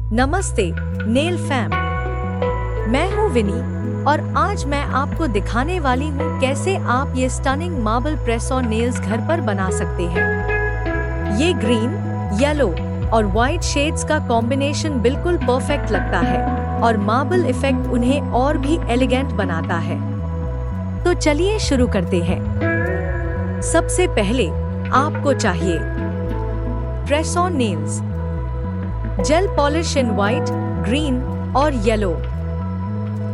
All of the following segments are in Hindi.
नमस्ते नेल फैम, मैं हूँ विनी और आज मैं आपको दिखाने वाली हूँ कैसे आप ये stunning marble press on nails घर पर बना सकते हैं। ये ग्रीन, येलो और व्हाइट शेड्स का कॉम्बिनेशन बिल्कुल परफेक्ट लगता है और मार्बल इफेक्ट उन्हें और भी एलिगेंट बनाता है। तो चलिए शुरू करते हैं। सबसे पहले आपको चाहिए press on nails, gel polish in white, green और येलो,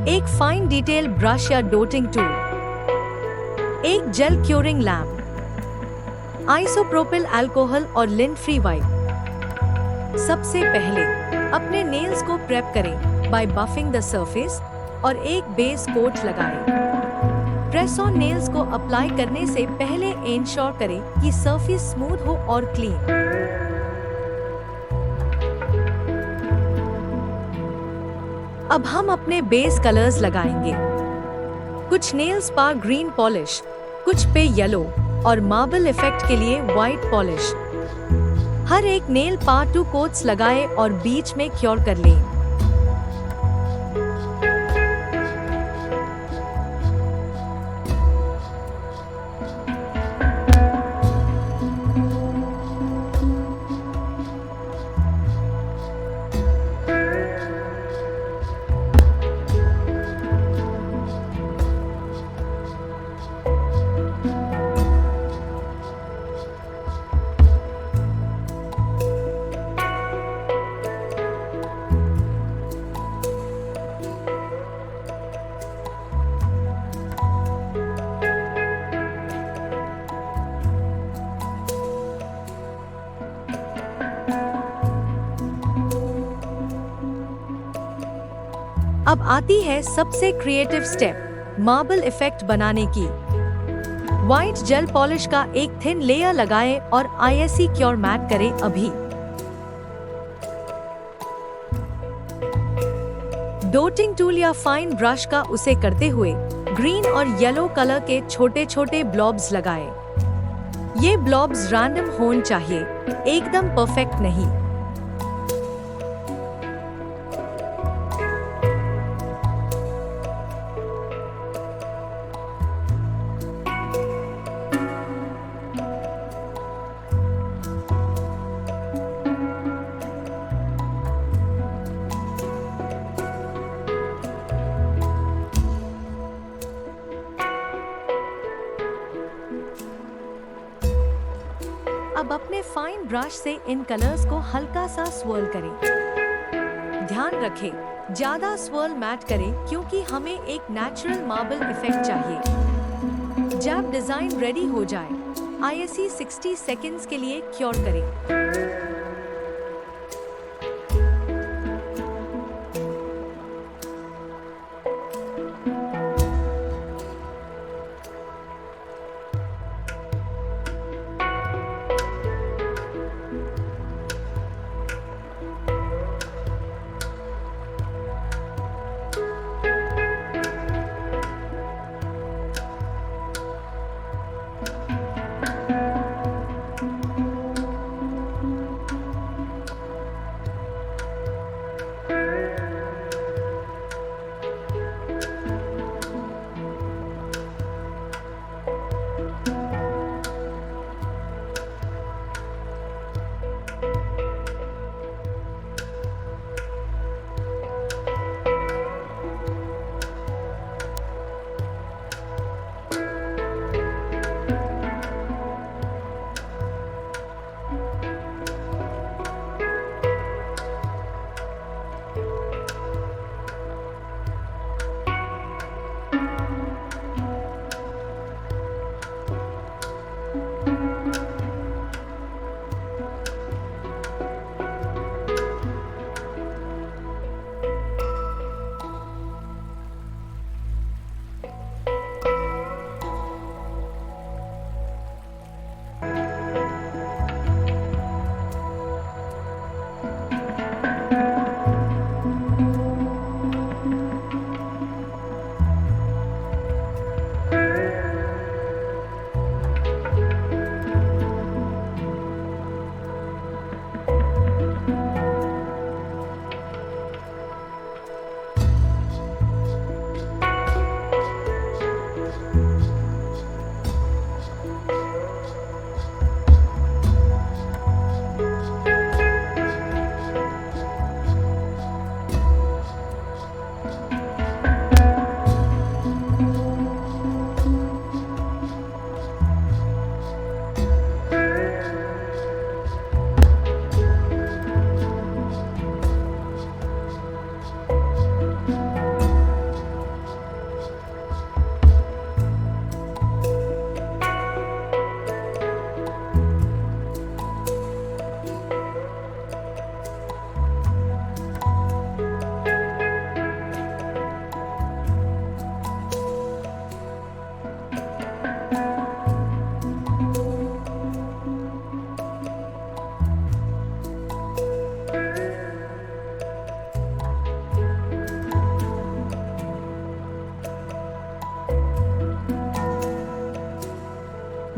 एक फाइन डिटेल ब्रश या डोटिंग टूल, एक gel curing lamp, isopropyl alcohol और लिंट फ्री वाइप। सबसे पहले अपने नेल्स को प्रेप करें बाय बफिंग द सरफेस और एक बेस कोट लगाएं। प्रेस ऑन नेल्स को अप्लाई करने से पहले इंश्योर करें कि सरफेस स्मूथ हो और क्लीन। अब हम अपने बेस कलर्स लगाएंगे। कुछ नेल्स पर ग्रीन पॉलिश, कुछ पे येलो और मार्बल इफेक्ट के लिए व्हाइट पॉलिश। हर एक नेल पर 2 कोट्स लगाएं और बीच में क्योर कर लें। अब आती है सबसे क्रिएटिव स्टेप, मार्बल इफेक्ट बनाने की। व्हाइट जेल पॉलिश का एक थिन लेयर लगाएं और आईएससी क्योर मैट करें अभी। डोटिंग टूल या फाइन ब्रश का उसे करते हुए ग्रीन और येलो कलर के छोटे छोटे ब्लॉब्स लगाएं। ये ब्लॉब्स रैंडम होने चाहिए, एकदम परफेक्ट नहीं। अब अपने फाइन ब्रश से इन कलर्स को हल्का सा स्वर्ल करें। ध्यान रखें, ज्यादा स्वर्ल मैट करें क्योंकि हमें एक नेचुरल मार्बल इफेक्ट चाहिए। जब डिजाइन रेडी हो जाए, आईएससी 60 सेकेंड्स के लिए क्योर करें।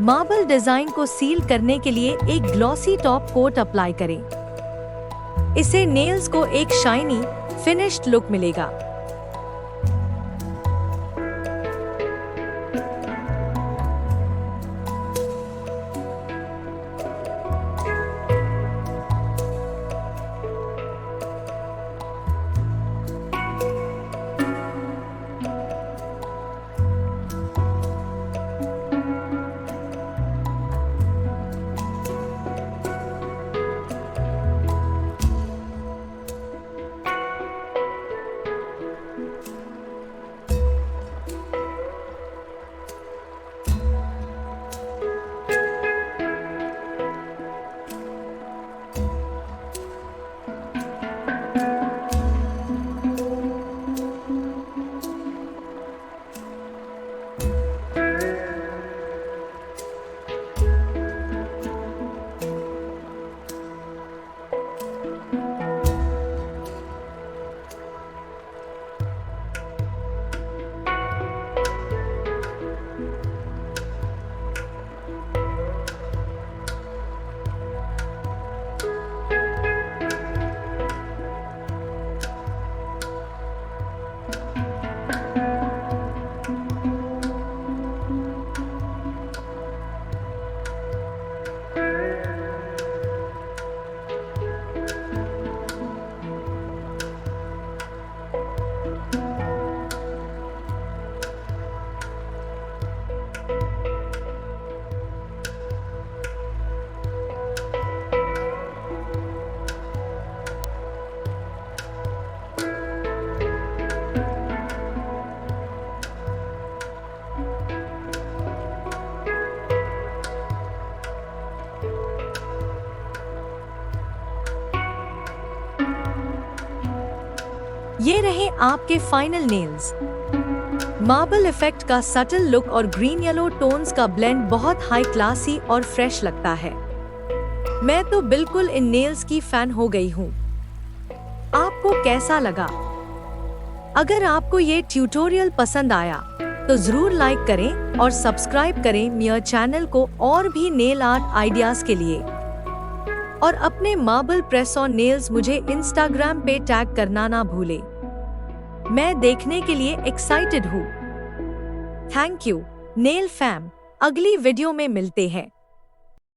मार्बल डिजाइन को सील करने के लिए एक ग्लॉसी टॉप कोट अप्लाई करें। इससे नेल्स को एक शाइनी, फिनिश्ड लुक मिलेगा। ये रहे आपके फाइनल नेल्स। मार्बल इफेक्ट का सटल लुक और ग्रीन येलो टोन्स का ब्लेंड बहुत हाई क्लासी और फ्रेश लगता है। मैं तो बिल्कुल इन नेल्स की फैन हो गई हूँ। आपको कैसा लगा? अगर आपको ये ट्यूटोरियल पसंद आया तो जरूर लाइक करें और सब्सक्राइब करें मेरे चैनल को और भी नेल आर्ट आइडियाज के लिए। और अपने मार्बल प्रेस ऑन नेल्स मुझे इंस्टाग्राम पे टैग करना ना भूले। मैं देखने के लिए एक्साइटेड हूँ। Thank you nail fam. अगली वीडियो में मिलते हैं।